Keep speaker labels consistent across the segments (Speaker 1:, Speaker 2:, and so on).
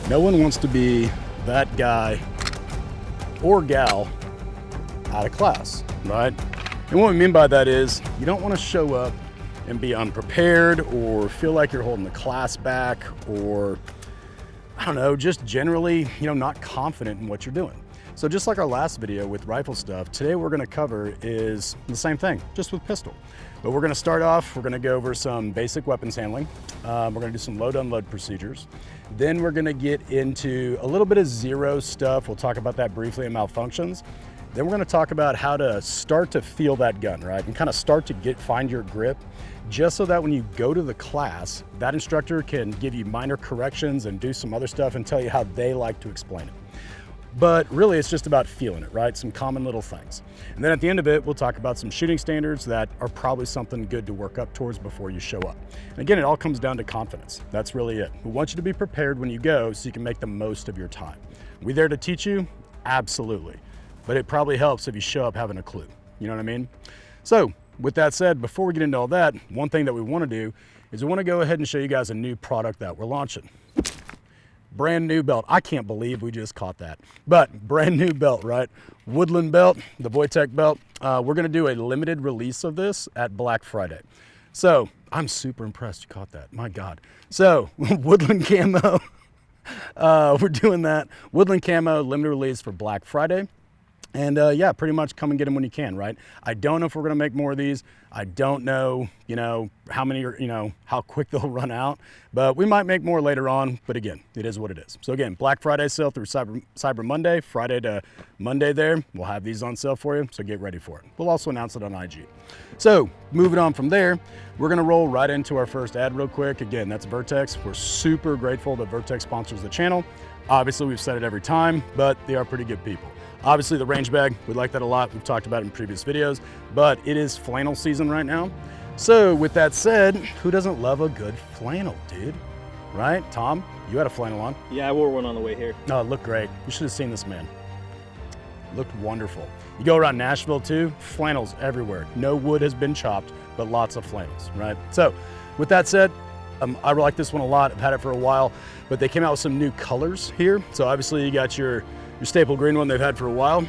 Speaker 1: No one wants to be that guy or gal out of class, right? And what we mean by that is you don't want to show up and be unprepared or feel like you're holding the class back, or I don't know, just generally, not confident in what you're doing. So just like our last video with rifle stuff, today we're gonna cover is the same thing, just with pistol. But we're gonna start off, we're gonna go over some basic weapons handling. We're gonna do some load unload procedures. Then we're gonna get into a little bit of zero stuff. We'll talk about that briefly in malfunctions. Then we're gonna talk about how to start to feel that gun, right? And kind of start to find your grip, just so that when you go to the class, that instructor can give you minor corrections and do some other stuff and tell you how they like to explain it. But really, it's just about feeling it, right? Some common little things. And then at the end of it, we'll talk about some shooting standards that are probably something good to work up towards before you show up. And again, it all comes down to confidence. That's really it. We want you to be prepared when you go so you can make the most of your time. We there to teach you? Absolutely. But it probably helps if you show up having a clue. You know what I mean? So with that said, before we get into all that, one thing that we want to do is we want to go ahead and show you guys a new product that we're launching. Brand new belt. I can't believe we just caught that, but brand new belt, right? Woodland belt, the Wojtek belt. We're going to do a limited release of this at Black Friday. So I'm super impressed you caught that. My God. So Woodland camo, we're doing that. Woodland camo limited release for Black Friday. And yeah, pretty much come and get them when you can, right? I don't know if we're gonna make more of these. I don't know, how many are, how quick they'll run out, but we might make more later on. But again, it is what it is. So again, Black Friday sale through Cyber Monday, Friday to Monday there. We'll have these on sale for you, so get ready for it. We'll also announce it on IG. So moving on from there, we're gonna roll right into our first ad real quick. Again, that's Vertx. We're super grateful that Vertx sponsors the channel. Obviously, we've said it every time, but they are pretty good people. Obviously the range bag, we like that a lot. We've talked about it in previous videos, but it is flannel season right now. So with that said, who doesn't love a good flannel, dude? Right? Tom, you had a flannel on.
Speaker 2: Yeah, I wore one on the way here.
Speaker 1: No, it looked great. You should have seen this man. It looked wonderful. You go around Nashville too, flannels everywhere. No wood has been chopped, but lots of flannels, right? So with that said, I like this one a lot. I've had it for a while, but they came out with some new colors here. So obviously you got your staple green one they've had for a while.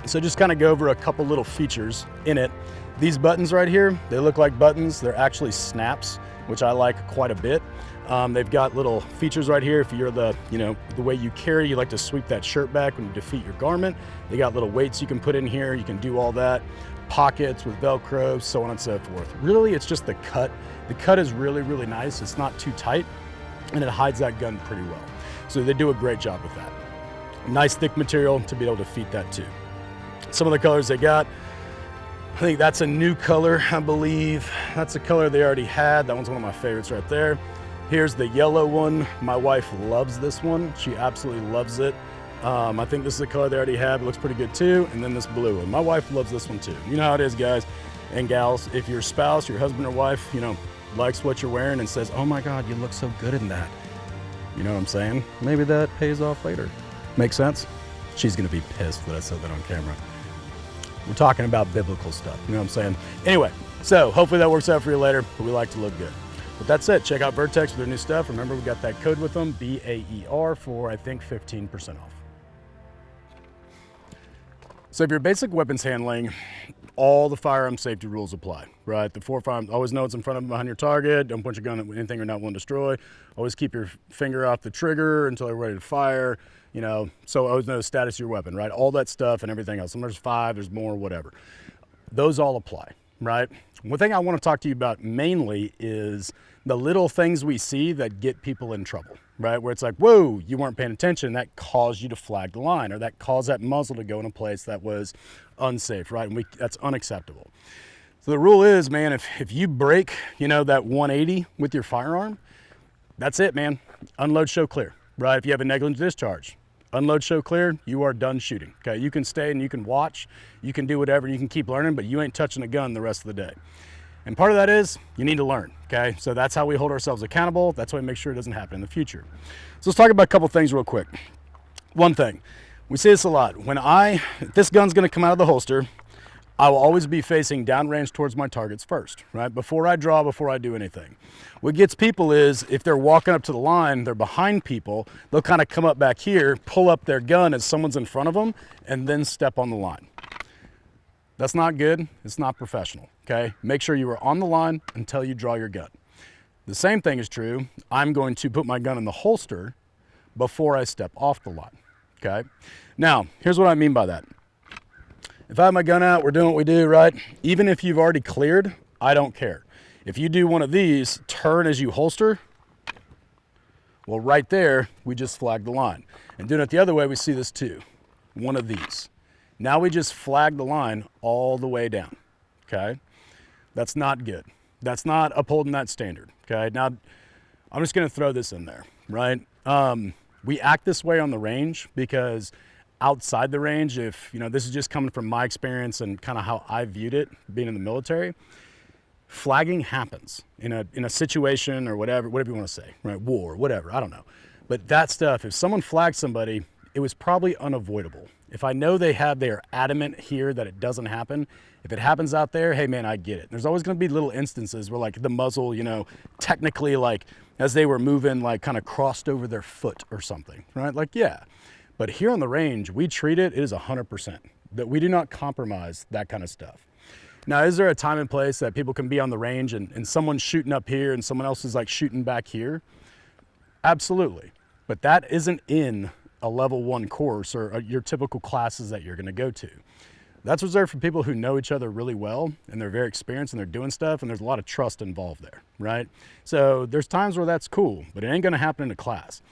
Speaker 1: So just kind of go over a couple little features in it. These buttons right here, they look like buttons. They're actually snaps, which I like quite a bit. They've got little features right here. If you're the way you carry, you like to sweep that shirt back when you defeat your garment. They got little weights you can put in here. You can do all that. Pockets with Velcro, so on and so forth. Really, it's just the cut. The cut is really, really nice. It's not too tight, and it hides that gun pretty well. So they do a great job with that. Nice thick material to be able to feed that too. Some of the colors they got, I think that's a new color, I believe. That's a color they already had. That one's one of my favorites right there. Here's the yellow one. My wife loves this one. She absolutely loves it. I think this is the color they already have. It looks pretty good too. And then this blue one. My wife loves this one too. You know how it is, guys and gals. If your spouse, your husband or wife, likes what you're wearing and says, oh my God, you look so good in that. You know what I'm saying? Maybe that pays off later. Make sense? She's gonna be pissed that I said that on camera. We're talking about biblical stuff, you know what I'm saying? Anyway, so hopefully that works out for you later, but we like to look good. But that's it. Check out Vertx for their new stuff. Remember, we got that code with them, BAER, for I think 15% off. So if you're basic weapons handling, all the firearm safety rules apply, right? The 4 firearms, always know it's in front of and behind your target. Don't point your gun at anything you're not willing to destroy. Always keep your finger off the trigger until you're ready to fire. So always know the status of your weapon, right? All that stuff and everything else. There's 5, there's more, whatever. Those all apply, right? One thing I want to talk to you about mainly is the little things we see that get people in trouble, right? Where it's like, whoa, you weren't paying attention. That caused you to flag the line, or that caused that muzzle to go in a place that was unsafe, right? And that's unacceptable. So the rule is, man, if you break, that 180 with your firearm, that's it, man. Unload, show, clear, right? If you have a negligent discharge, unload, show, clear, you are done shooting, okay? You can stay and you can watch, you can do whatever, you can keep learning, but you ain't touching a gun the rest of the day. And part of that is you need to learn, okay? So that's how we hold ourselves accountable. That's why we make sure it doesn't happen in the future. So let's talk about a couple things real quick. One thing, we say this a lot. If this gun's gonna come out of the holster, I will always be facing downrange towards my targets first, right? Before I draw, before I do anything. What gets people is if they're walking up to the line, they're behind people, they'll kind of come up back here, pull up their gun as someone's in front of them, and then step on the line. That's not good. It's not professional, okay? Make sure you are on the line until you draw your gun. The same thing is true. I'm going to put my gun in the holster before I step off the line, okay? Now, here's what I mean by that. If I have my gun out, we're doing what we do, right? Even if you've already cleared, I don't care. If you do one of these, turn as you holster, well, right there, we just flagged the line. And doing it the other way, we see this too, one of these. Now we just flagged the line all the way down, okay? That's not good. That's not upholding that standard, okay? Now, I'm just gonna throw this in there, right? We act this way on the range because outside the range, if, you know, this is just coming from my experience and kind of how I viewed it being in the military, flagging happens in a situation or whatever you want to say, right? War, whatever, I don't know. But that stuff, if someone flags somebody, it was probably unavoidable. If I know they are adamant here that it doesn't happen, if it happens out there, hey man, I get it. There's always gonna be little instances where like the muzzle, you know, technically like as they were moving, like kind of crossed over their foot or something, right? Like, yeah. But here on the range, we treat it is 100%, that we do not compromise that kind of stuff. Now, is there a time and place that people can be on the range and someone's shooting up here and someone else is like shooting back here? Absolutely. But that isn't in a level 1 course or your typical classes that you're gonna go to. That's reserved for people who know each other really well and they're very experienced and they're doing stuff and there's a lot of trust involved there, right? So there's times where that's cool, but it ain't gonna happen in a class.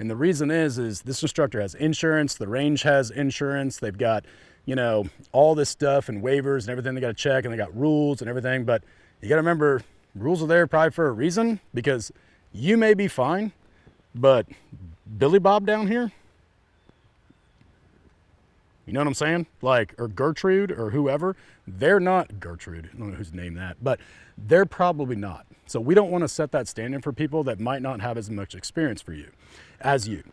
Speaker 1: And the reason is this instructor has insurance, the range has insurance, they've got, you know, all this stuff and waivers and everything they gotta check and they got rules and everything, but you gotta remember, rules are there probably for a reason because you may be fine, but Billy Bob down here, you know what I'm saying? Like, or Gertrude or whoever, they're not, Gertrude, I don't know who's named that, but they're probably not. So we don't want to set that standard for people that might not have as much experience for you as you.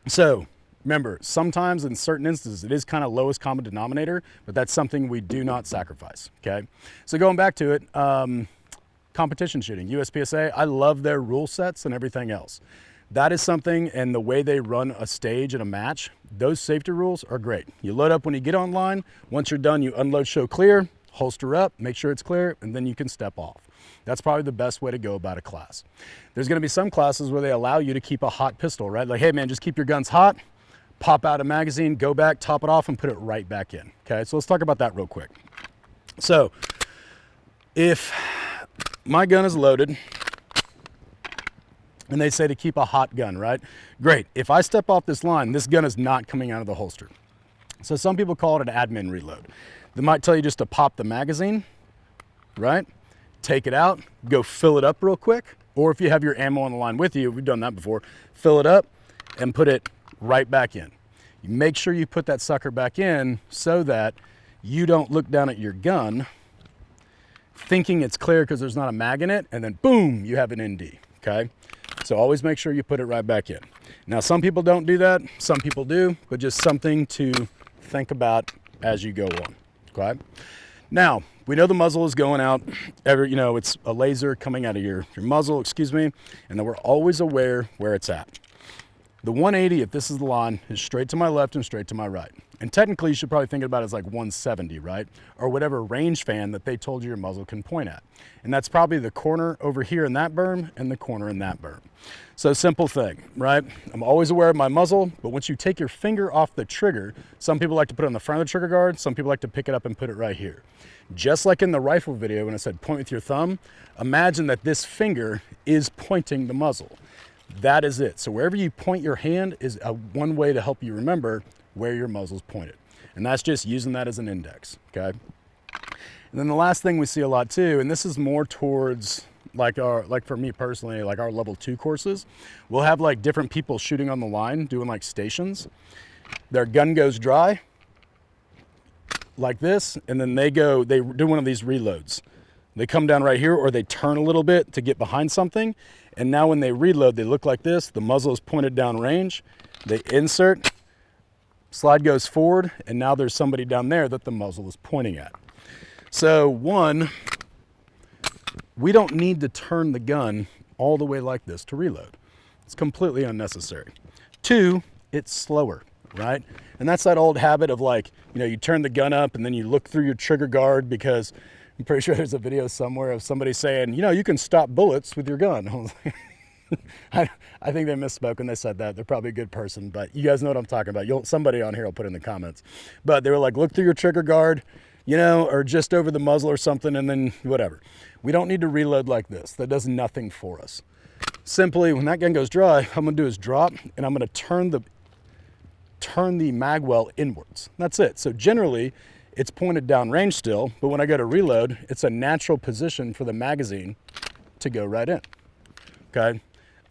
Speaker 1: So remember, sometimes in certain instances, it is kind of lowest common denominator, but that's something we do not sacrifice, okay? So going back to it, competition shooting, USPSA, I love their rule sets and everything else. That is something, and the way they run a stage in a match, those safety rules are great. You load up when you get online. Once you're done, you unload, show clear, holster up, make sure it's clear, and then you can step off. That's probably the best way to go about a class. There's gonna be some classes where they allow you to keep a hot pistol, right? Like, hey man, just keep your guns hot, pop out a magazine, go back, top it off, and put it right back in, okay? So let's talk about that real quick. So, if my gun is loaded, and they say to keep a hot gun, right? Great, if I step off this line, this gun is not coming out of the holster. So some people call it an admin reload. They might tell you just to pop the magazine, right? Take it out, go fill it up real quick. Or if you have your ammo on the line with you, we've done that before, fill it up and put it right back in. You make sure you put that sucker back in so that you don't look down at your gun thinking it's clear because there's not a mag in it, and then boom, you have an ND, okay? So always make sure you put it right back in. Now, some people don't do that, some people do, but just something to think about as you go on, okay? Now, we know the muzzle is going out, it's a laser coming out of your muzzle, excuse me, and then we're always aware where it's at. The 180, if this is the line, is straight to my left and straight to my right. And technically, you should probably think about it as like 170, right? Or whatever range fan that they told you your muzzle can point at. And that's probably the corner over here in that berm and the corner in that berm. So simple thing, right? I'm always aware of my muzzle, but once you take your finger off the trigger, some people like to put it on the front of the trigger guard, some people like to pick it up and put it right here. Just like in the rifle video when I said point with your thumb, imagine that this finger is pointing the muzzle. That is it. So wherever you point your hand is one way to help you remember where your muzzle's pointed. And that's just using that as an index, okay? And then the last thing we see a lot too, and this is more towards like for me personally, like our level 2 courses, we'll have like different people shooting on the line, doing like stations. Their gun goes dry like this, and then they do one of these reloads. They come down right here, or they turn a little bit to get behind something. And now when they reload, they look like this. The muzzle is pointed down range. They insert, slide goes forward, and now there's somebody down there that the muzzle is pointing at. So one, we don't need to turn the gun all the way like this to reload. It's completely unnecessary. Two, it's slower, right? And that's that old habit of like, you know, you turn the gun up and then you look through your trigger guard, because I'm pretty sure there's a video somewhere of somebody saying, you know, you can stop bullets with your gun. I was like, I think they misspoke when they said that. They're probably a good person, but you guys know what I'm talking about. Somebody on here will put it in the comments. But they were like, look through your trigger guard, you know, or just over the muzzle or something, and then whatever. We don't need to reload like this. That does nothing for us. Simply, when that gun goes dry, I'm gonna do is drop, and I'm gonna turn the mag well inwards. That's it. So generally, it's pointed down range still, but when I go to reload, it's a natural position for the magazine to go right in, okay?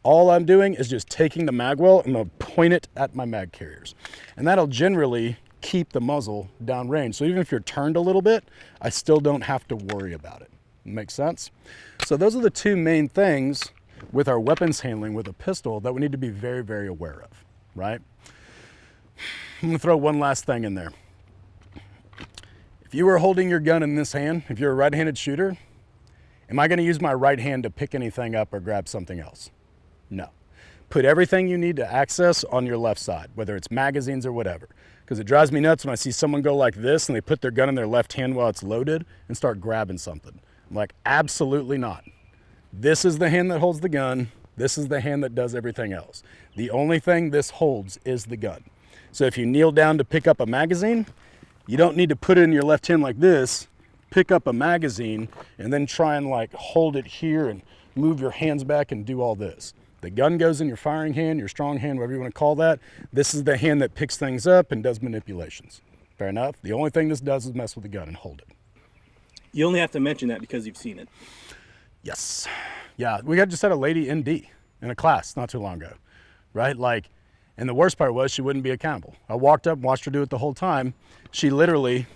Speaker 1: All I'm doing is just taking the mag well, I'm gonna point it at my mag carriers. And that'll generally keep the muzzle down range. So even if you're turned a little bit, I still don't have to worry about it. Make sense? So those are the two main things with our weapons handling with a pistol that we need to be very, very aware of, right? I'm gonna throw one last thing in there. If you were holding your gun in this hand, if you're a right-handed shooter, am I gonna use my right hand to pick anything up or grab something else? No. Put everything you need to access on your left side, whether it's magazines or whatever. Because it drives me nuts when I see someone go like this and they put their gun in their left hand while it's loaded and start grabbing something. I'm like, absolutely not. This is the hand that holds the gun. This is the hand that does everything else. The only thing this holds is the gun. So if you kneel down to pick up a magazine, you don't need to put it in your left hand like this, pick up a magazine, and then try and like hold it here and move your hands back and do all this. The gun goes in your firing hand, your strong hand, whatever you want to call that. This is the hand that picks things up and does manipulations. Fair enough? The only thing this does is mess with the gun and hold it.
Speaker 2: You only have to mention that because you've seen it.
Speaker 1: Yes. Yeah, we just had a lady ND in a class not too long ago, right? Like, and the worst part was she wouldn't be accountable. I walked up and watched her do it the whole time. She literally,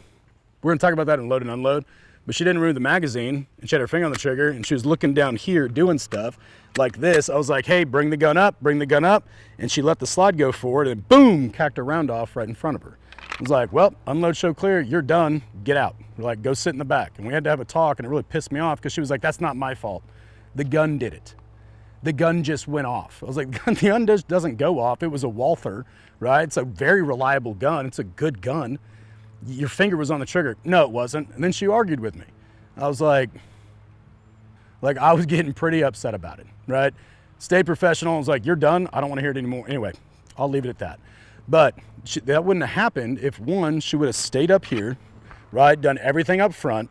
Speaker 1: we're gonna talk about that in load and unload, but she didn't remove the magazine and she had her finger on the trigger and she was looking down here doing stuff like this. I was like, hey, bring the gun up. And she let the slide go forward and boom, cacked her round off right in front of her. I was like, well, unload, show clear, you're done, get out. We're like, go sit in the back. And we had to have a talk, and it really pissed me off because she was like, that's not my fault. The gun did it. The gun just went off. I was like, the gun just doesn't go off. It was a Walther, right? It's a very reliable gun. It's a good gun. Your finger was on the trigger. No, it wasn't. And then she argued with me. I was like I was getting pretty upset about it, right? Stay professional. I was like, you're done. I don't want to hear it anymore. Anyway, I'll leave it at that. But that wouldn't have happened if, one, she would have stayed up here, right, done everything up front,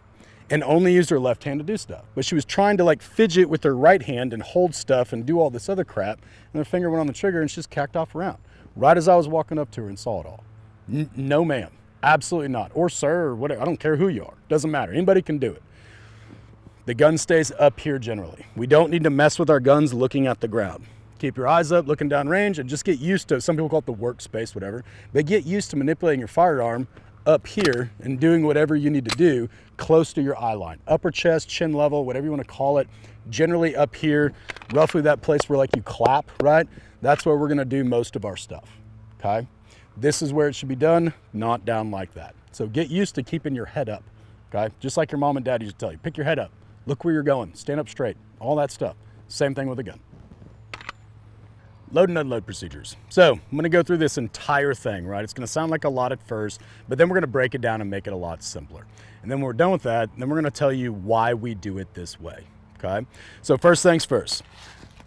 Speaker 1: and only used her left hand to do stuff. But she was trying to like fidget with her right hand and hold stuff and do all this other crap, and her finger went on the trigger and she just cacked off around. Right as I was walking up to her and saw it all. No, ma'am. Absolutely not. Or sir, or whatever. I don't care who you are. Doesn't matter. Anybody can do it. The gun stays up here generally. We don't need to mess with our guns looking at the ground. Keep your eyes up, looking down range, and just get used to, some people call it the workspace, whatever, but get used to manipulating your firearm up here and doing whatever you need to do close to your eye line. Upper chest, chin level, whatever you want to call it, generally up here, roughly that place where like you clap, right? That's where we're gonna do most of our stuff, okay? This is where it should be done, not down like that. So get used to keeping your head up, okay? Just like your mom and dad used to tell you, pick your head up, look where you're going, stand up straight, all that stuff. Same thing with a gun. Load and unload procedures. So I'm gonna go through this entire thing, right? It's gonna sound like a lot at first, but then we're gonna break it down and make it a lot simpler. And then when we're done with that, then we're gonna tell you why we do it this way, okay? So first things first,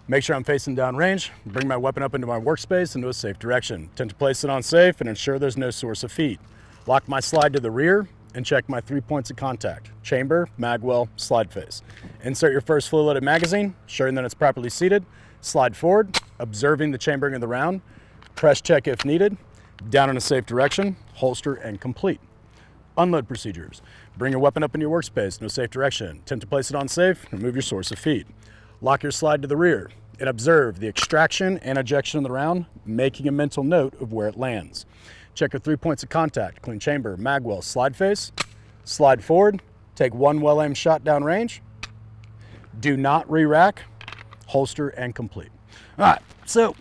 Speaker 1: make sure I'm facing down range, bring my weapon up into my workspace into a safe direction. Tend to place it on safe and ensure there's no source of feed. Lock my slide to the rear and check my 3 points of contact: chamber, magwell, slide face. Insert your first fully loaded magazine, ensuring that it's properly seated. Slide forward, observing the chambering of the round. Press check if needed. Down in a safe direction, holster and complete. Unload procedures. Bring your weapon up in your workspace in a safe direction. Attempt to place it on safe, remove your source of feed. Lock your slide to the rear and observe the extraction and ejection of the round, making a mental note of where it lands. Check your 3 points of contact: clean chamber, magwell, slide face. Slide forward, take one well-aimed shot down range. Do not re-rack. Holster and complete. All right, so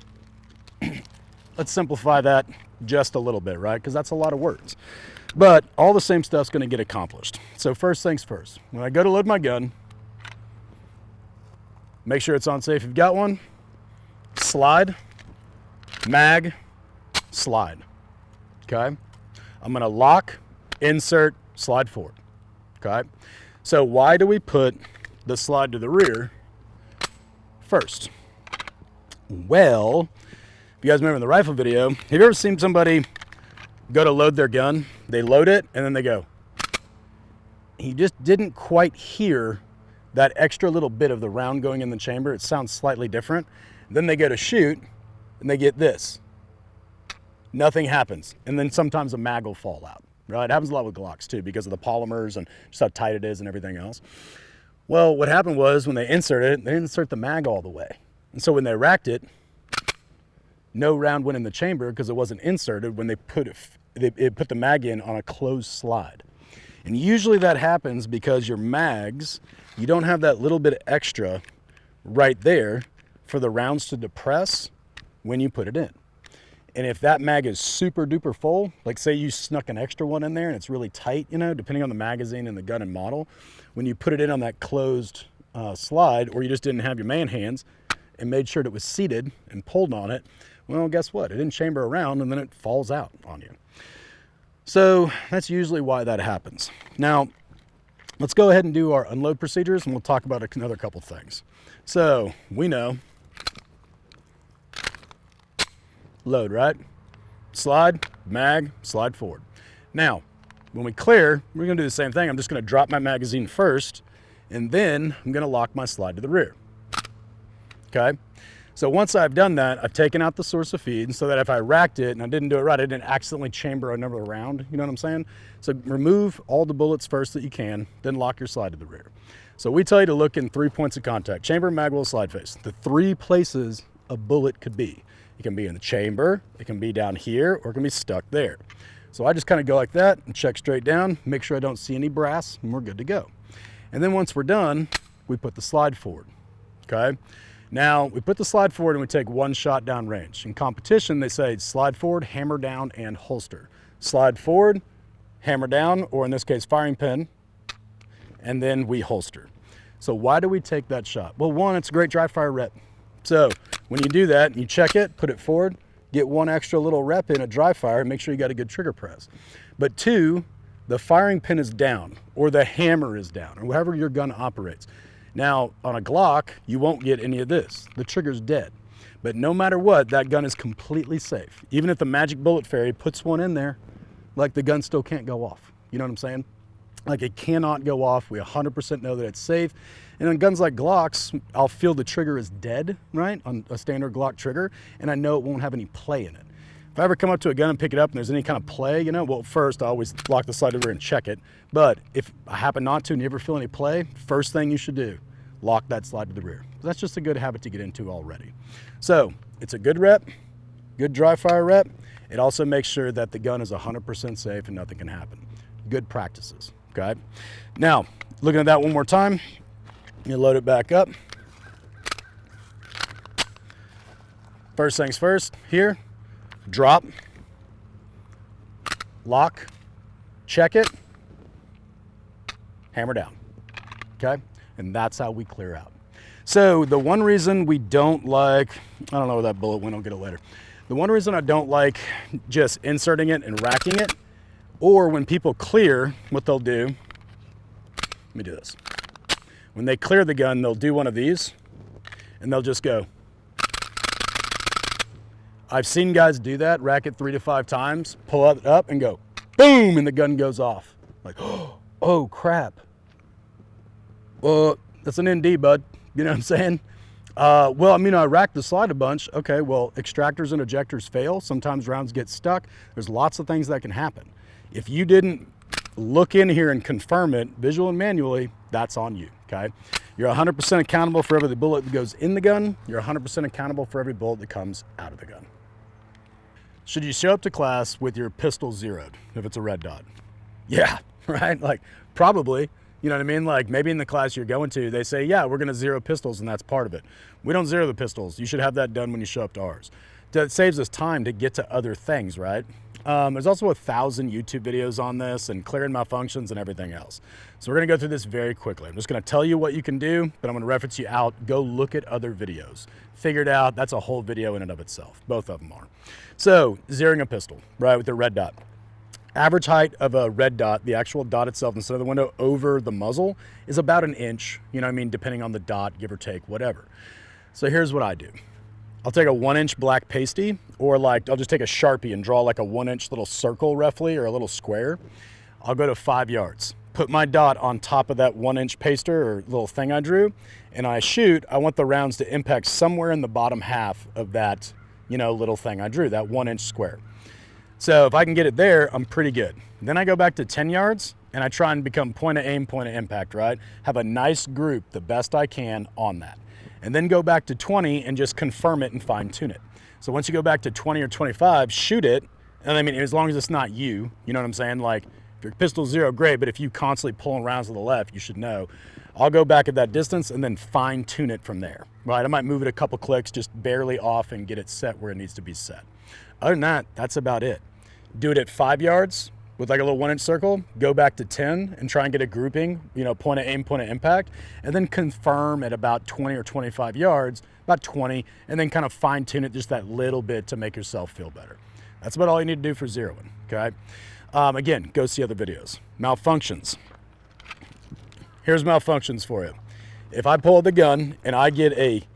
Speaker 1: let's simplify that just a little bit, right? Because that's a lot of words. But all the same stuff's going to get accomplished. So first things first, when I go to load my gun, make sure it's on safe if you've got one. Slide, mag, slide. Okay? I'm going to lock, insert, slide forward. Okay? So why do we put the slide to the rear first? Well, if you guys remember in the rifle video, have you ever seen somebody go to load their gun? They load it and then they go. He just didn't quite hear that extra little bit of the round going in the chamber. It sounds slightly different. Then they go to shoot and they get this. Nothing happens. And then sometimes a mag will fall out. Right? It happens a lot with Glocks too because of the polymers and just how tight it is and everything else. Well, what happened was when they inserted it, they didn't insert the mag all the way. And so when they racked it, no round went in the chamber because it wasn't inserted when they put it put the mag in on a closed slide. And usually that happens because your mags, you don't have that little bit extra right there for the rounds to depress when you put it in. And if that mag is super duper full, like say you snuck an extra one in there and it's really tight, you know, depending on the magazine and the gun and model, when you put it in on that closed slide, or you just didn't have your man hands and made sure that it was seated and pulled on it, well, guess what? It didn't chamber around and then it falls out on you. So that's usually why that happens. Now, let's go ahead and do our unload procedures and we'll talk about another couple things. So we know load, right? Slide, mag, slide forward. Now, when we clear, we're gonna do the same thing. I'm just gonna drop my magazine first, and then I'm gonna lock my slide to the rear. Okay? So once I've done that, I've taken out the source of feed so that if I racked it and I didn't do it right, I didn't accidentally chamber another round, you know what I'm saying? So remove all the bullets first that you can, then lock your slide to the rear. So we tell you to look in 3 points of contact: chamber, mag well, slide face. The 3 places a bullet could be. It can be in the chamber, it can be down here, or it can be stuck there. So I just kind of go like that and check straight down, make sure I don't see any brass, and we're good to go. And then once we're done, we put the slide forward, okay? Now, we put the slide forward and we take 1 shot down range. In competition, they say slide forward, hammer down, and holster. Slide forward, hammer down, or in this case, firing pin, and then we holster. So why do we take that shot? Well, 1, it's a great dry fire rep. So when you do that, you check it, put it forward, get 1 extra little rep in at dry fire, and make sure you got a good trigger press. But 2, the firing pin is down, or the hammer is down, or however your gun operates. Now, on a Glock, you won't get any of this. The trigger's dead. But no matter what, that gun is completely safe. Even if the magic bullet fairy puts one in there, like, the gun still can't go off. You know what I'm saying? Like, it cannot go off. We 100% know that it's safe. And on guns like Glocks, I'll feel the trigger is dead, right? On a standard Glock trigger, and I know it won't have any play in it. If I ever come up to a gun and pick it up and there's any kind of play, you know, well, first I always lock the slide over and check it. But if I happen not to and you ever feel any play, first thing you should do, lock that slide to the rear. That's just a good habit to get into already. So it's a good rep, good dry fire rep. It also makes sure that the gun is 100% safe and nothing can happen. Good practices, okay? Now, looking at that one more time, you load it back up. First things first, here, drop, lock, check it, hammer down, okay? And that's how we clear out. So the one reason we don't like, I don't know where that bullet went, I'll get it later. The one reason I don't like just inserting it and racking it, or when people clear, what they'll do, let me do this. When they clear the gun, they'll do one of these, and they'll just go. I've seen guys do that, rack it 3 to 5 times, pull it up and go, boom, and the gun goes off. Like, oh crap. Well, that's an ND, bud. You know what I'm saying? Well, I mean, I racked the slide a bunch. Okay, well, extractors and ejectors fail. Sometimes rounds get stuck. There's lots of things that can happen. If you didn't look in here and confirm it, visual and manually, that's on you, okay? You're 100% accountable for every bullet that goes in the gun. You're 100% accountable for every bullet that comes out of the gun. Should you show up to class with your pistol zeroed if it's a red dot? Yeah, right? Like, probably. You know what I mean? Like, maybe in the class you're going to, they say, yeah, we're going to zero pistols, and that's part of it. We don't zero the pistols. You should have that done when you show up to ours. That saves us time to get to other things, right? There's also 1,000 YouTube videos on this and clearing malfunctions and everything else. So we're gonna go through this very quickly. I'm just gonna tell you what you can do, but I'm gonna reference you out. Go look at other videos. Figure it out. That's a whole video in and of itself. Both of them are. So zeroing a pistol, right, with the red dot. Average height of a red dot, the actual dot itself instead of the window over the muzzle, is about 1 inch, you know what I mean, depending on the dot, give or take, whatever. So here's what I do. I'll take a 1-inch black pasty, or like I'll just take a Sharpie and draw like a 1-inch little circle roughly, or a little square. I'll go to 5 yards. Put my dot on top of that 1-inch paster or little thing I drew, and I shoot. I want the rounds to impact somewhere in the bottom half of that, you know, little thing I drew, that 1-inch square. So if I can get it there, I'm pretty good. Then I go back to 10 yards and I try and become point of aim, point of impact, right? Have a nice group, the best I can on that. And then go back to 20 and just confirm it and fine tune it. So once you go back to 20 or 25, shoot it. And I mean, as long as it's not you know what I'm saying? Like if your pistol's 0, great, but if you constantly pulling rounds to the left, you should know. I'll go back at that distance and then fine tune it from there, right? I might move it a couple clicks, just barely off and get it set where it needs to be set. Other than that, that's about it. Do it at 5 yards with like a little 1-inch circle, go back to 10 and try and get a grouping, you know, point of aim, point of impact, and then confirm at about 20 or 25 yards, about 20, and then kind of fine tune it just that little bit to make yourself feel better. That's about all you need to do for zeroing, okay? Again, go see other videos. Malfunctions. Here's malfunctions for you. If I pull the gun and I get it's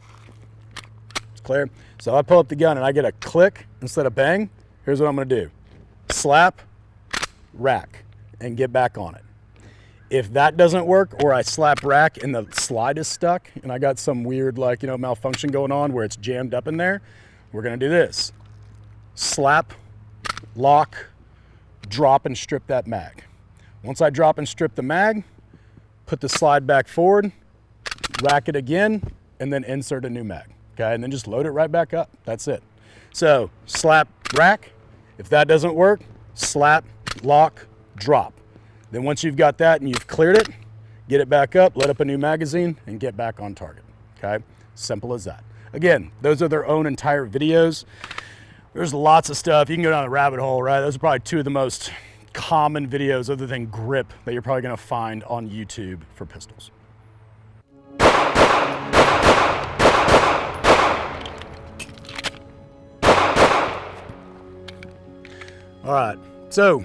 Speaker 1: clear. So I pull up the gun and I get a click instead of bang, here's what I'm gonna do. Slap, rack, and get back on it. If that doesn't work, or I slap rack and the slide is stuck and I got some weird, like, you know, malfunction going on where it's jammed up in there, we're gonna do this. Slap, lock, drop and strip that mag. Once I drop and strip the mag, put the slide back forward, rack it again, and then insert a new mag, okay? And then just load it right back up, that's it. So slap, rack. If that doesn't work, slap, lock, drop. Then once you've got that and you've cleared it, get it back up, let up a new magazine, and get back on target, okay? Simple as that. Again, those are their own entire videos. There's lots of stuff. You can go down the rabbit hole, right? Those are probably 2 of the most common videos other than grip that you're probably gonna find on YouTube for pistols. All right, so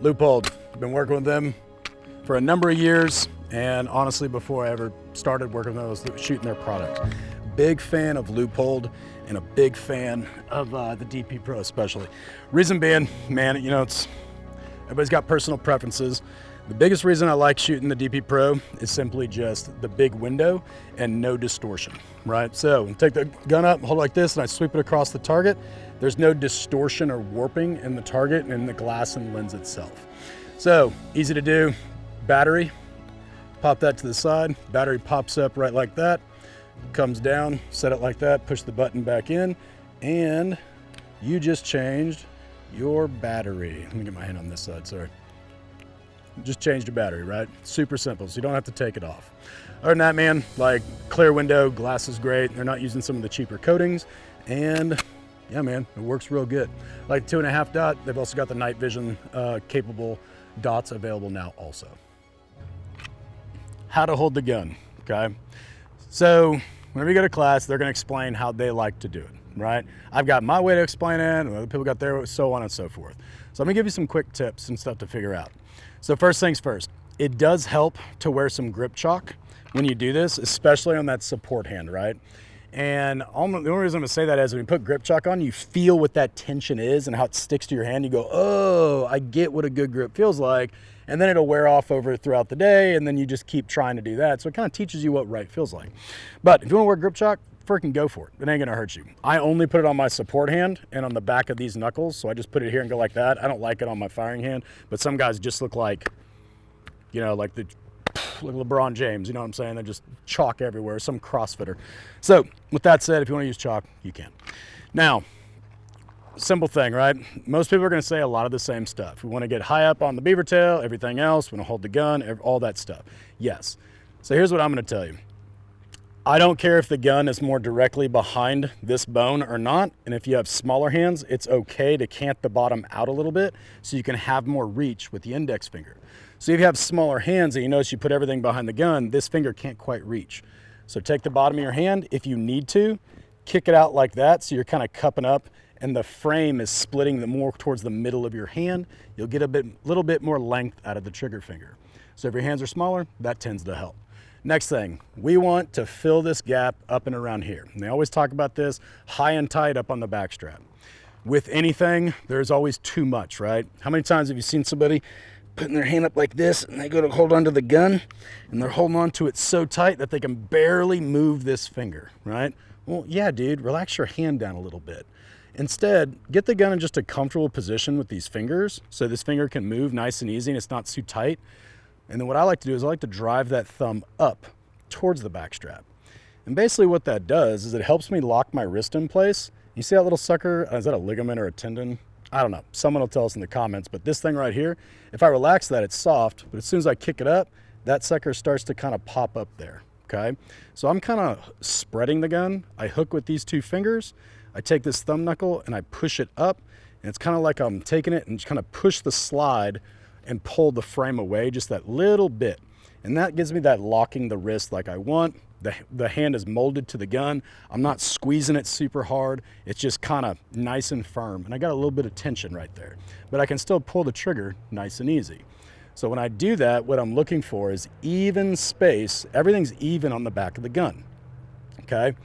Speaker 1: Leupold, I've been working with them for a number of years, and honestly, before I ever started working with them, I was shooting their product. Big fan of Leupold and a big fan of the DP Pro especially. Reason being, man, you know, everybody's got personal preferences. The biggest reason I like shooting the DP Pro is simply just the big window and no distortion, right? So take the gun up, hold it like this, and I sweep it across the target. There's no distortion or warping in the target and in the glass and lens itself. So easy to do. Battery, pop that to the side. Battery pops up right like that, comes down, set it like that, push the button back in, and you just changed your battery. Let me get my hand on this side, sorry. Just changed your battery, right? Super simple, so you don't have to take it off. Other than that, man, like clear window, glass is great. They're not using some of the cheaper coatings, and yeah, man, it works real good. Like 2.5 dot, they've also got the night vision capable dots available now also. How to hold the gun, okay? So whenever you go to class, they're gonna explain how they like to do it, right? I've got my way to explain it, and other people got their, so on and so forth. So I'm gonna give you some quick tips and stuff to figure out. So first things first, it does help to wear some grip chalk when you do this, especially on that support hand, right? And the only reason I'm gonna say that is when you put grip chalk on, you feel what that tension is and how it sticks to your hand. You go, oh, I get what a good grip feels like. And then it'll wear off over throughout the day, and then you just keep trying to do that. So it kind of teaches you what right feels like. But if you wanna wear grip chalk, freaking go for it. It ain't gonna hurt you. I only put it on my support hand and on the back of these knuckles. So I just put it here and go like that. I don't like it on my firing hand, but some guys just look like, you know, like LeBron James, you know what I'm saying? They're just chalk everywhere, some CrossFitter. So with that said, if you want to use chalk, you can. Now, simple thing, right? Most people are going to say a lot of the same stuff. We want to get high up on the beaver tail, everything else, we want to hold the gun, all that stuff. Yes. So here's what I'm going to tell you. I don't care if the gun is more directly behind this bone or not, and if you have smaller hands, it's okay to cant the bottom out a little bit so you can have more reach with the index finger. So if you have smaller hands and you notice you put everything behind the gun, this finger can't quite reach. So take the bottom of your hand, if you need to, kick it out like that so you're kind of cupping up and the frame is splitting more towards the middle of your hand. You'll get a little bit more length out of the trigger finger. So if your hands are smaller, that tends to help. Next thing, we want to fill this gap up and around here. And they always talk about this, high and tight up on the back strap. With anything, there's always too much, right? How many times have you seen somebody putting their hand up like this and they go to hold onto the gun and they're holding on to it so tight that they can barely move this finger, right? Well, yeah, dude, relax your hand down a little bit. Instead, get the gun in just a comfortable position with these fingers so this finger can move nice and easy and it's not too tight. And then what I like to do is I like to drive that thumb up towards the back strap. And basically what that does is it helps me lock my wrist in place. You see that little sucker? Is that a ligament or a tendon? I don't know. Someone will tell us in the comments, but this thing right here, if I relax that, it's soft, but as soon as I kick it up, that sucker starts to kind of pop up there, okay? So I'm kind of spreading the gun. I hook with these two fingers. I take this thumb knuckle and I push it up, and it's kind of like I'm taking it and just kind of push the slide and pull the frame away just that little bit. And that gives me that locking the wrist like I want. The hand is molded to the gun. I'm not squeezing it super hard. It's just kind of nice and firm. And I got a little bit of tension right there, but I can still pull the trigger nice and easy. So when I do that, what I'm looking for is even space. Everything's even on the back of the gun, okay?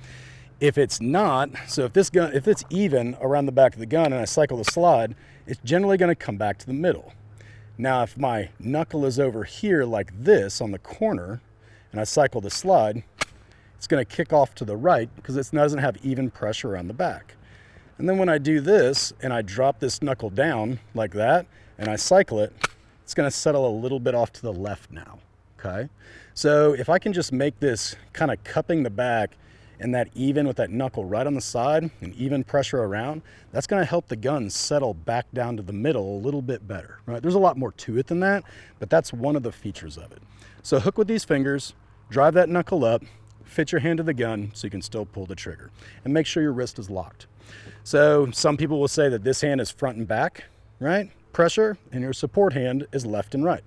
Speaker 1: If it's not, so if it's even around the back of the gun and I cycle the slide, it's generally gonna come back to the middle. Now, if my knuckle is over here like this on the corner and I cycle the slide, it's going to kick off to the right because it doesn't have even pressure on the back. And then when I do this and I drop this knuckle down like that and I cycle it, it's going to settle a little bit off to the left now, okay? So if I can just make this kind of cupping the back and that even with that knuckle right on the side and even pressure around, that's gonna help the gun settle back down to the middle a little bit better, right? There's a lot more to it than that, but that's one of the features of it. So hook with these fingers, drive that knuckle up, fit your hand to the gun so you can still pull the trigger, and make sure your wrist is locked. So some people will say that this hand is front and back, right? Pressure, and your support hand is left and right.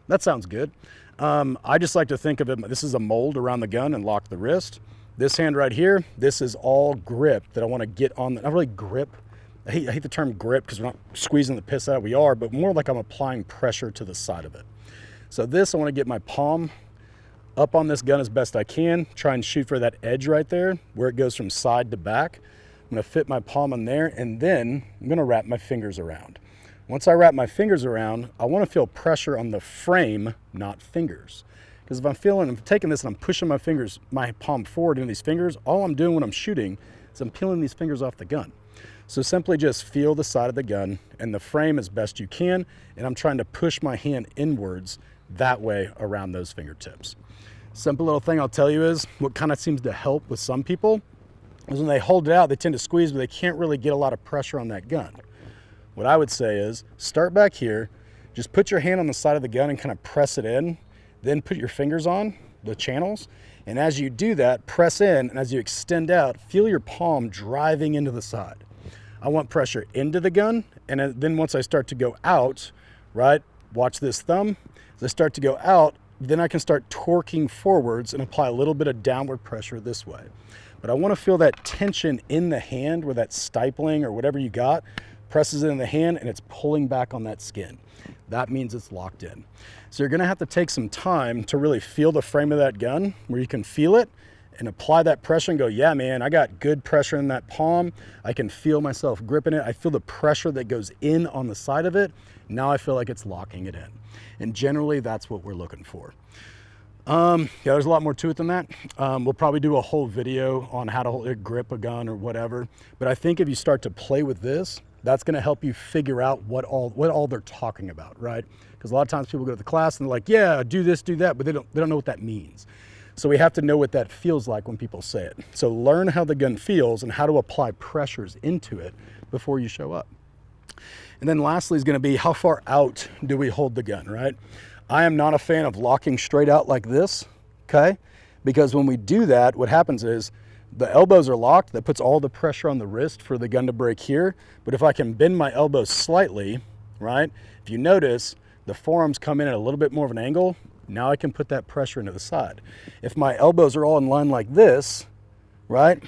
Speaker 1: That sounds good. I just like to think of it, this is a mold around the gun and lock the wrist. This hand right here, this is all grip that I want to get on. Not really grip. I hate the term grip because we're not squeezing the piss out. We are, but more like I'm applying pressure to the side of it. So this, I want to get my palm up on this gun as best I can. Try and shoot for that edge right there where it goes from side to back. I'm going to fit my palm on there, and then I'm going to wrap my fingers around. Once I wrap my fingers around, I want to feel pressure on the frame, not fingers. Because if I'm taking this and I'm pushing my palm forward into these fingers, all I'm doing when I'm shooting is I'm peeling these fingers off the gun. So simply just feel the side of the gun and the frame as best you can, and I'm trying to push my hand inwards that way around those fingertips. Simple little thing I'll tell you is, what kind of seems to help with some people is when they hold it out, they tend to squeeze, but they can't really get a lot of pressure on that gun. What I would say is, start back here, just put your hand on the side of the gun and kind of press it in. Then put your fingers on the channels, and as you do that, press in, and as you extend out, feel your palm driving into the side. I want pressure into the gun, and then once I start to go out, right, watch this thumb. As I start to go out, then I can start torquing forwards and apply a little bit of downward pressure this way. But I want to feel that tension in the hand where that stifling or whatever you got presses it in the hand and it's pulling back on that skin. That means it's locked in. So you're gonna have to take some time to really feel the frame of that gun where you can feel it and apply that pressure and go, yeah, man, I got good pressure in that palm. I can feel myself gripping it. I feel the pressure that goes in on the side of it. Now I feel like it's locking it in. And generally that's what we're looking for. Yeah, there's a lot more to it than that. We'll probably do a whole video on how to grip a gun or whatever. But I think if you start to play with this, that's going to help you figure out what all they're talking about, right? Because a lot of times people go to the class and they're like, yeah, do this, do that, but they don't know what that means. So we have to know what that feels like when people say it. So learn how the gun feels and how to apply pressures into it before you show up. And then lastly is going to be, how far out do we hold the gun, right? I am not a fan of locking straight out like this, okay? because when we do that, what happens is the elbows are locked. That puts all the pressure on the wrist for the gun to break here. But if I can bend my elbows slightly, right? If you notice, the forearms come in at a little bit more of an angle. Now I can put that pressure into the side. If my elbows are all in line like this, right?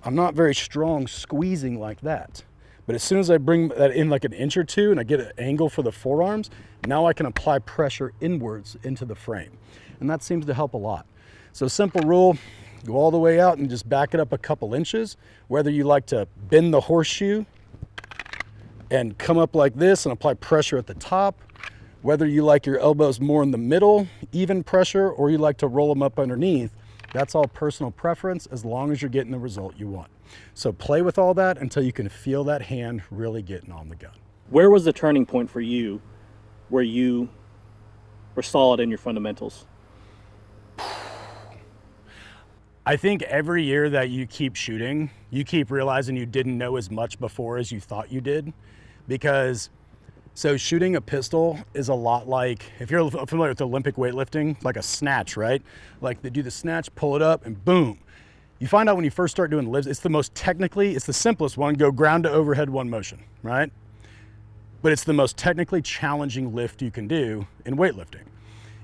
Speaker 1: I'm not very strong squeezing like that. But as soon as I bring that in like an inch or two and I get an angle for the forearms, now I can apply pressure inwards into the frame. And that seems to help a lot. So simple rule, go all the way out and just back it up a couple inches. Whether you like to bend the horseshoe and come up like this and apply pressure at the top, whether you like your elbows more in the middle, even pressure, or you like to roll them up underneath, that's all personal preference as long as you're getting the result you want. So play with all that until you can feel that hand really getting on the gun.
Speaker 2: Where was the turning point for you where you were solid in your fundamentals?
Speaker 1: I think every year that you keep shooting, you keep realizing you didn't know as much before as you thought you did. Because, so shooting a pistol is a lot like, if you're familiar with Olympic weightlifting, like a snatch, right? Like they do the snatch, pull it up, and boom. You find out when you first start doing lifts, it's the simplest one, go ground to overhead one motion, right? But it's the most technically challenging lift you can do in weightlifting.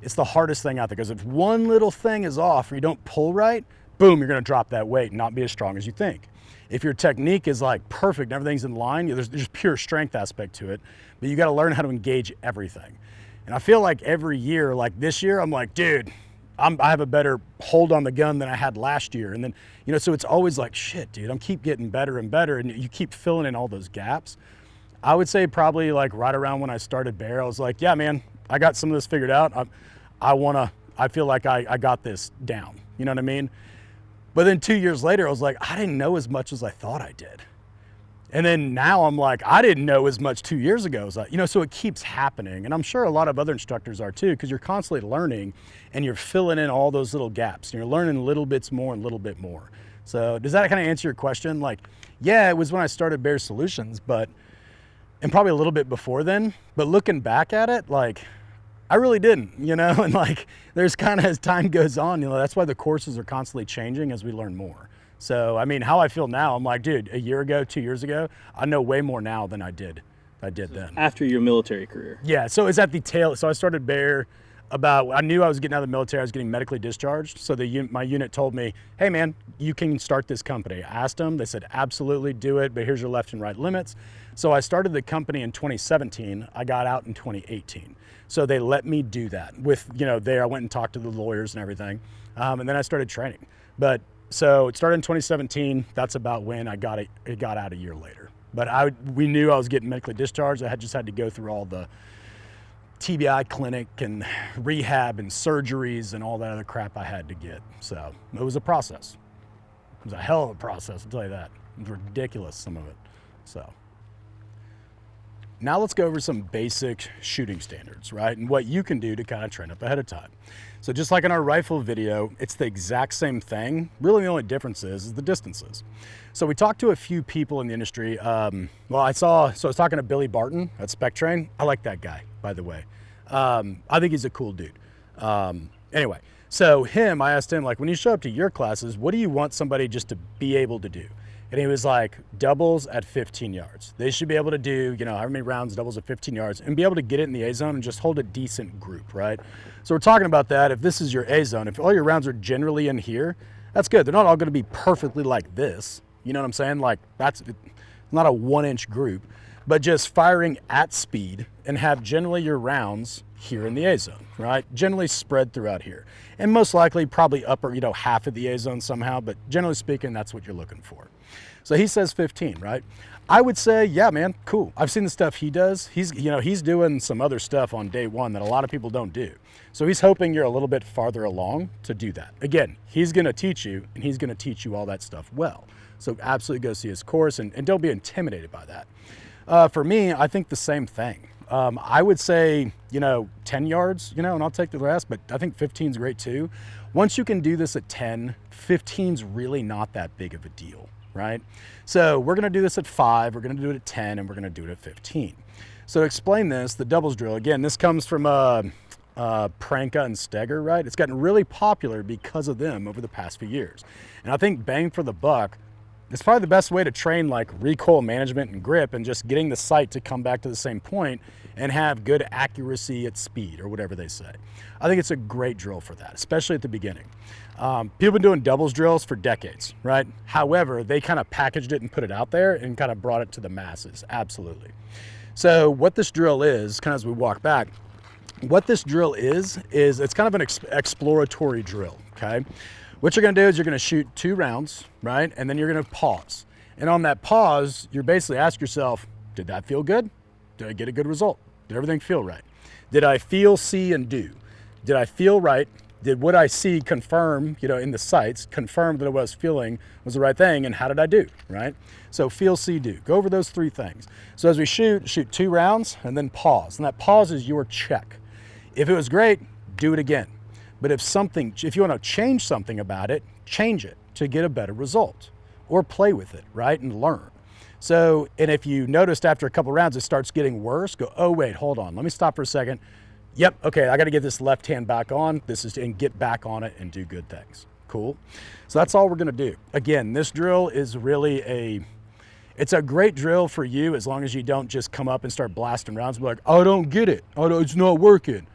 Speaker 1: It's the hardest thing out there because if one little thing is off or you don't pull right, boom, you're gonna drop that weight and not be as strong as you think. If your technique is like perfect and everything's in line, there's just pure strength aspect to it, but you gotta learn how to engage everything. And I feel like every year, like this year, I'm like, dude, I have a better hold on the gun than I had last year. And then, so it's always like, shit, dude, I'm keep getting better and better, and you keep filling in all those gaps. I would say probably like right around when I started BAER, I was like, yeah, man, I got some of this figured out. I feel like I got this down, you know what I mean? But then 2 years later, I was like, I didn't know as much as I thought I did. And then now I'm like, I didn't know as much 2 years ago. So it keeps happening. And I'm sure a lot of other instructors are too, because you're constantly learning and you're filling in all those little gaps. And you're learning little bits more and little bit more. So does that kind of answer your question? Like, yeah, it was when I started BAER Solutions, and probably a little bit before then. But looking back at it, like, I really didn't, and like, there's kind of, as time goes on, that's why the courses are constantly changing as we learn more. So, I mean, how I feel now, I'm like, dude, a year ago, 2 years ago, I know way more now than I did then.
Speaker 2: After your military career?
Speaker 1: Yeah, so it's at the tail. So I started BAER I knew I was getting out of the military, I was getting medically discharged. So my unit told me, hey man, you can start this company. I asked them, they said, absolutely do it, but here's your left and right limits. So I started the company in 2017, I got out in 2018. So they let me do that with, I went and talked to the lawyers and everything. And then I started training. So it started in 2017. That's about when it got out a year later. But we knew I was getting medically discharged. I just had to go through all the TBI clinic and rehab and surgeries and all that other crap I had to get. So it was a process. It was a hell of a process, I'll tell you that. It was ridiculous, some of it. So now let's go over some basic shooting standards, right? And what you can do to kind of train up ahead of time. So just like in our rifle video, it's the exact same thing. Really the only difference is the distances. So we talked to a few people in the industry. I was talking to Billy Barton at Spec Train. I like that guy, by the way. I think he's a cool dude. Anyway, so I asked him, like, when you show up to your classes, what do you want somebody just to be able to do? And he was like, doubles at 15 yards. They should be able to do, however many rounds, doubles at 15 yards, and be able to get it in the A zone and just hold a decent group, right? So we're talking about that. If this is your A zone, if all your rounds are generally in here, that's good. They're not all gonna be perfectly like this. You know what I'm saying? Like, that's not a 1-inch group, but just firing at speed and have generally your rounds here in the A zone, right? Generally spread throughout here. And most likely probably upper, half of the A zone somehow, but generally speaking, that's what you're looking for. So he says 15, right? I would say, yeah, man, cool. I've seen the stuff he does. He's doing some other stuff on day one that a lot of people don't do. So he's hoping you're a little bit farther along to do that. Again, he's gonna teach you, and he's gonna teach you all that stuff well. So absolutely go see his course, and don't be intimidated by that. For me, I think the same thing. I would say, 10 yards, and I'll take the rest, but I think 15 is great too. Once you can do this at 10, 15 is really not that big of a deal, right? So we're gonna do this at 5, we're gonna do it at 10, and we're gonna do it at 15. So to explain this, the doubles drill, again, this comes from Pranka and Steger, right? It's gotten really popular because of them over the past few years. And I think bang for the buck, it's probably the best way to train like recoil management and grip and just getting the sight to come back to the same point and have good accuracy at speed or whatever they say. I think it's a great drill for that, especially at the beginning. People have been doing doubles drills for decades, right? However, they kind of packaged it and put it out there and kind of brought it to the masses, absolutely. So what this drill is, kind of as we walk back, what this drill is it's kind of an exploratory drill, okay? What you're gonna do is you're gonna shoot 2 rounds, right? And then you're gonna pause. And on that pause, you're basically ask yourself, did that feel good? Did I get a good result? Did everything feel right? Did I feel, see, and do? Did I feel right? Did what I see confirm, in the sights, confirm that what I was feeling was the right thing, and how did I do, right? So feel, see, do. Go over those 3 things. So as we shoot 2 rounds and then pause. And that pause is your check. If it was great, do it again. But if you want to change something about it, change it to get a better result or play with it, right? And learn. So, and if you noticed after a couple rounds, it starts getting worse, go, oh, wait, hold on. Let me stop for a second. Yep, okay, I got to get this left hand back on. And get back on it and do good things. Cool. So that's all we're going to do. Again, this drill is really it's a great drill for you as long as you don't just come up and start blasting rounds and be like, I don't get it. It's not working.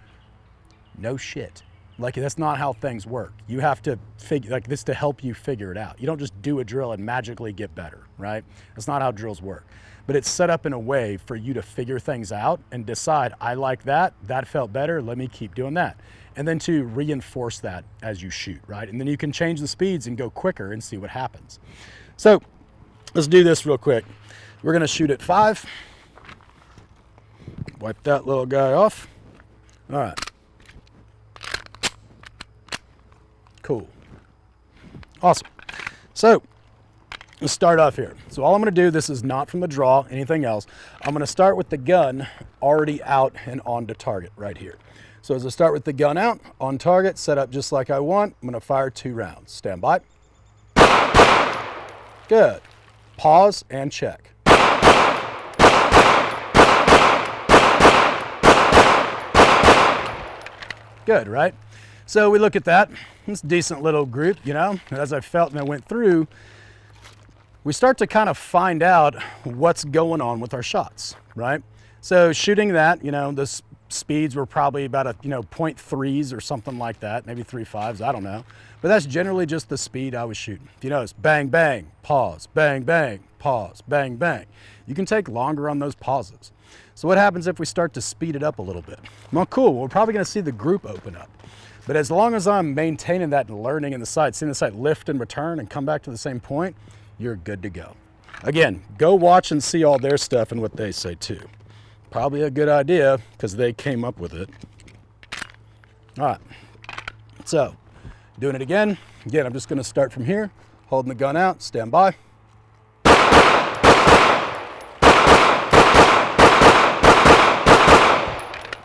Speaker 1: No shit. Like, that's not how things work. You have to figure, like, this to help you figure it out. You don't just do a drill and magically get better, right? That's not how drills work. But it's set up in a way for you to figure things out and decide, I like that felt better, let me keep doing that. And then to reinforce that as you shoot, right? And then you can change the speeds and go quicker and see what happens. So let's do this real quick. We're gonna shoot at 5. Wipe that little guy off. All right. Cool. Awesome. So let's start off here. So all I'm going to do, this is not from the draw, anything else. I'm going to start with the gun already out and on to target right here. So as I start with the gun out, on target, set up just like I want, I'm going to fire 2 rounds. Stand by. Good. Pause and check. Good, right? So we look at that. It's a decent little group, as I felt and I went through, we start to kind of find out what's going on with our shots, right? So shooting that, the speeds were probably about 0.3s or something like that, maybe 3.5s, I don't know. But that's generally just the speed I was shooting. If you notice, bang, bang, pause, bang, bang, pause, bang, bang. You can take longer on those pauses. So what happens if we start to speed it up a little bit? Well, cool, we're probably gonna see the group open up. But as long as I'm maintaining that and learning in the sight, seeing the sight lift and return and come back to the same point, you're good to go. Again, go watch and see all their stuff and what they say too. Probably a good idea because they came up with it. All right, so doing it again. Again, I'm just gonna start from here, holding the gun out, stand by.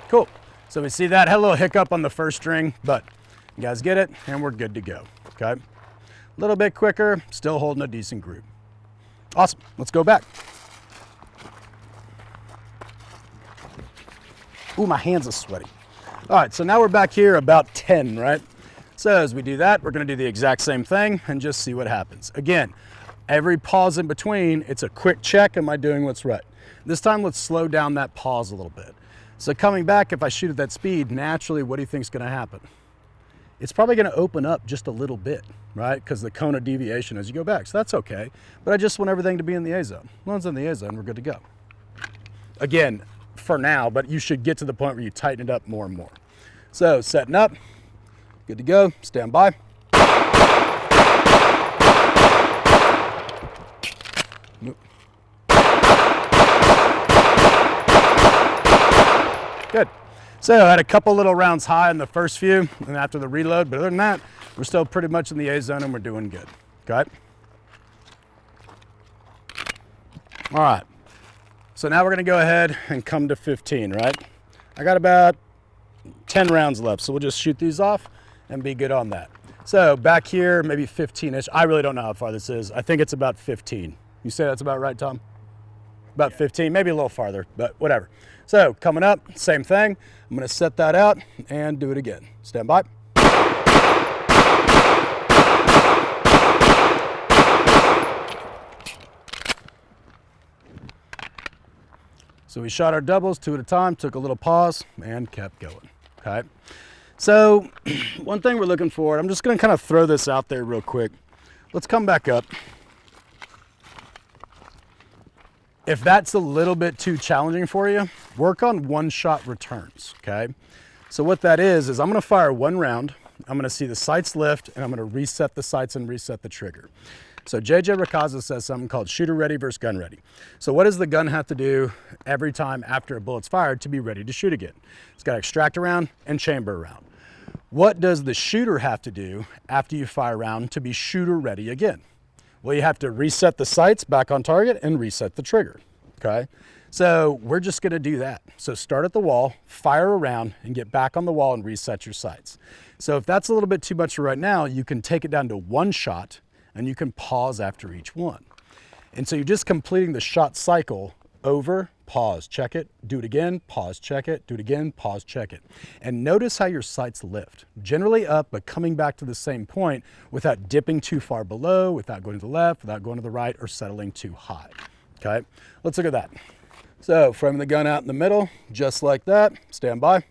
Speaker 1: Cool. So we see that, had a little hiccup on the first string, but you guys get it, and we're good to go, okay? A little bit quicker, still holding a decent group. Awesome, let's go back. Ooh, my hands are sweaty. All right, so now we're back here about 10, right? So as we do that, we're gonna do the exact same thing and just see what happens. Again, every pause in between, it's a quick check, am I doing what's right? This time, let's slow down that pause a little bit. So coming back, if I shoot at that speed, naturally, what do you think is gonna happen? It's probably gonna open up just a little bit, right? Because the cone of deviation as you go back, so that's okay. But I just want everything to be in the A zone. Once in the A zone, we're good to go. Again, for now, but you should get to the point where you tighten it up more and more. So setting up, good to go, stand by. Good. So I had a couple little rounds high in the first few and after the reload, but other than that, we're still pretty much in the A zone and we're doing good, okay? All right, so now we're gonna go ahead and come to 15, right? I got about 10 rounds left, so we'll just shoot these off and be good on that. So back here, maybe 15-ish. I really don't know how far this is. I think it's about 15. You say that's about right, Tom? about 15, maybe a little farther, but whatever. So coming up, same thing. I'm gonna set that out and do it again. Stand by. So we shot our doubles 2 at a time, took a little pause, and kept going, okay? So one thing we're looking for, I'm just gonna kind of throw this out there real quick. Let's come back up. If that's a little bit too challenging for you, work on one-shot returns, okay? So what that is I'm gonna fire 1 round, I'm gonna see the sights lift, and I'm gonna reset the sights and reset the trigger. So JJ Racaza says something called shooter ready versus gun ready. So what does the gun have to do every time after a bullet's fired to be ready to shoot again? It's got to extract a round and chamber a round. What does the shooter have to do after you fire a round to be shooter ready again? Well, you have to reset the sights back on target and reset the trigger, okay? So we're just gonna do that. So start at the wall, fire a round, and get back on the wall and reset your sights. So if that's a little bit too much for right now, you can take it down to 1 shot, and you can pause after each one. And so you're just completing the shot cycle over, pause, check it, do it again, pause, check it, do it again, pause, check it. And notice how your sights lift. Generally up, but coming back to the same point without dipping too far below, without going to the left, without going to the right, or settling too high, okay? Let's look at that. So framing the gun out in the middle, just like that, stand by.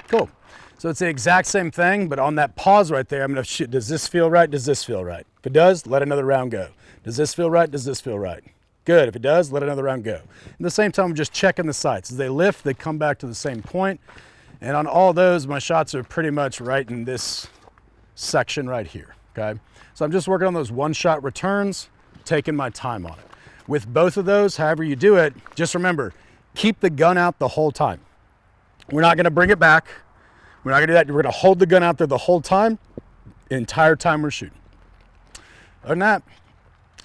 Speaker 1: Cool. So it's the exact same thing, but on that pause right there, I'm gonna shoot, does this feel right? Does this feel right? If it does, let another round go. Does this feel right? Does this feel right? Good. If it does, let another round go. At the same time, I'm just checking the sights. As they lift, they come back to the same point. And on all those, my shots are pretty much right in this section right here, okay? So I'm just working on those 1-shot returns, taking my time on it. With both of those, however you do it, just remember, keep the gun out the whole time. We're not gonna bring it back. We're not gonna do that. We're gonna hold the gun out there the whole time, the entire time we're shooting. Other than that,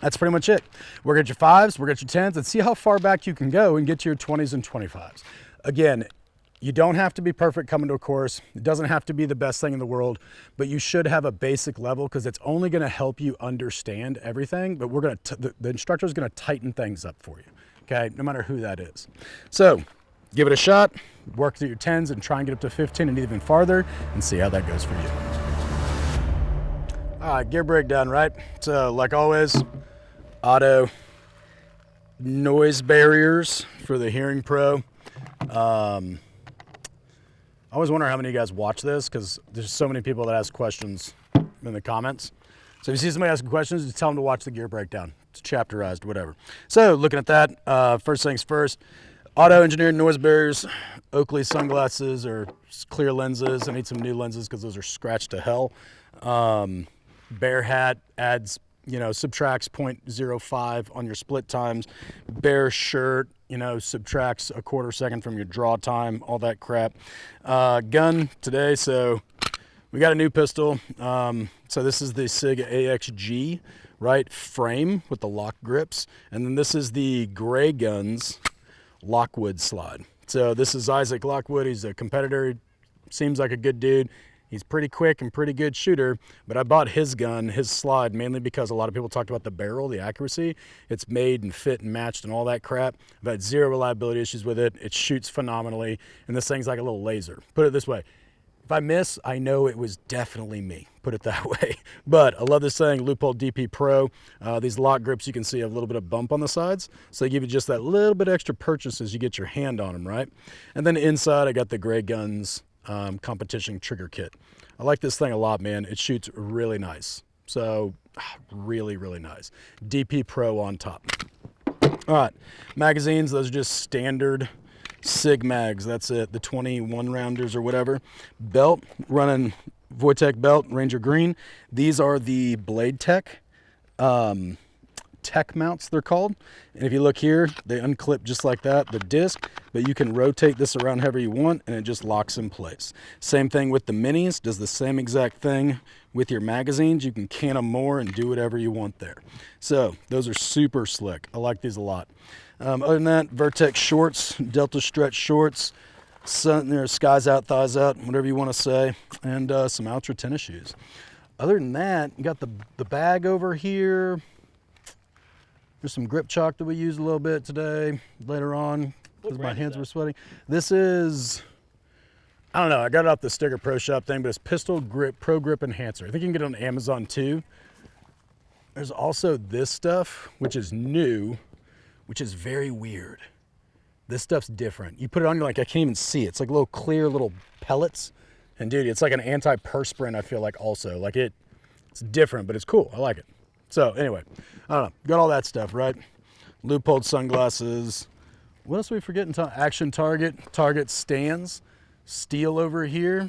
Speaker 1: that's pretty much it. Work at your 5s, work at your 10s, and see how far back you can go and get to your 20s and 25s. Again, you don't have to be perfect coming to a course. It doesn't have to be the best thing in the world, but you should have a basic level because it's only gonna help you understand everything, but the instructor's gonna tighten things up for you, okay? No matter who that is. So, give it a shot, work through your 10s and try and get up to 15 and even farther and see how that goes for you. All right, gear breakdown, right? So like always, auto noise barriers for the Hearing Pro. I always wonder how many of you guys watch this because there's so many people that ask questions in the comments. So if you see somebody asking questions, just tell them to watch the gear breakdown. It's chapterized, whatever. So looking at that, first things first, auto engineered noise barriers, Oakley sunglasses or clear lenses. I need some new lenses because those are scratched to hell. BAER hat adds, subtracts 0.05 on your split times. BAER shirt, subtracts a quarter second from your draw time, all that crap. Gun today, so we got a new pistol. So this is the SIG AXG, right? Frame with the lock grips. And then this is the Gray Guns Lockwood slide. So this is Isaac Lockwood. He's a competitor. He seems like a good dude. He's pretty quick and pretty good shooter, but I bought his gun, his slide, mainly because a lot of people talked about the barrel, the accuracy. It's made and fit and matched and all that crap. I've had zero reliability issues with it. It shoots phenomenally, and this thing's like a little laser. Put it this way, if I miss, I know it was definitely me, put it that way. But I love this thing, Leupold DP Pro. These lock grips, you can see a little bit of bump on the sides, so they give you just that little bit extra purchase as you get your hand on them, right? And then inside, I got the Gray Guns competition trigger kit. I like this thing a lot, man. It shoots really nice. So really, really nice. DP Pro on top. All right, magazines, those are just standard SIG mags. That's it, the 21 rounders or whatever. Belt, running Wojtek belt, Ranger Green. These are the Blade Tech. Tech mounts, they're called. And if you look here, they unclip just like that, the disc, but you can rotate this around however you want and it just locks in place. Same thing with the minis, does the same exact thing with your magazines. You can can them more and do whatever you want there. So those are super slick. I like these a lot. Other than that, Vertx shorts, Delta stretch shorts, skies out, thighs out, whatever you want to say, and some Ultra tennis shoes. Other than that, you got the bag over here. There's some grip chalk that we used a little bit today, later on, because my hands were sweating. This is, I don't know, I got it off the Sticker Pro Shop thing, but it's Pistol Grip Pro Grip Enhancer. I think you can get it on Amazon too. There's also this stuff, which is new, which is very weird. This stuff's different. You put it on, you're like, I can't even see it. It's like little clear little pellets. And dude, it's like an anti-perspirant, I feel like also. Like it's different, but it's cool. I like it. So anyway, I don't know. Got all that stuff, right? Leupold sunglasses. What else are we forgetting? Action Target stands, steel over here,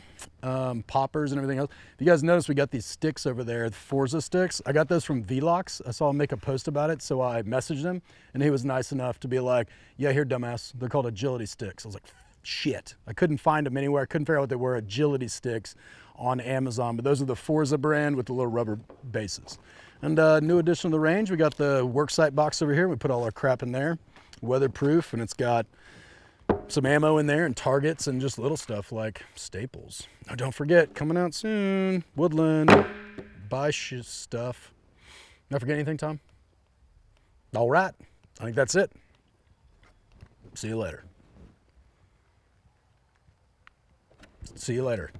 Speaker 1: poppers and everything else. If you guys notice, we got these sticks over there, the Forza sticks. I got those from Vlox. I saw him make a post about it, so I messaged him, and he was nice enough to be like, yeah, here, dumbass. They're called agility sticks. I was like, shit. I couldn't find them anywhere. I couldn't figure out what they were. Agility sticks on Amazon, but those are the Forza brand with the little rubber bases. And new addition to the range, we got the worksite box over here. We put all our crap in there, weatherproof, and it's got some ammo in there and targets and just little stuff like staples. Now don't forget, coming out soon, Woodland, buy stuff. Not forget anything, Tom? All right, I think that's it. See you later. See you later.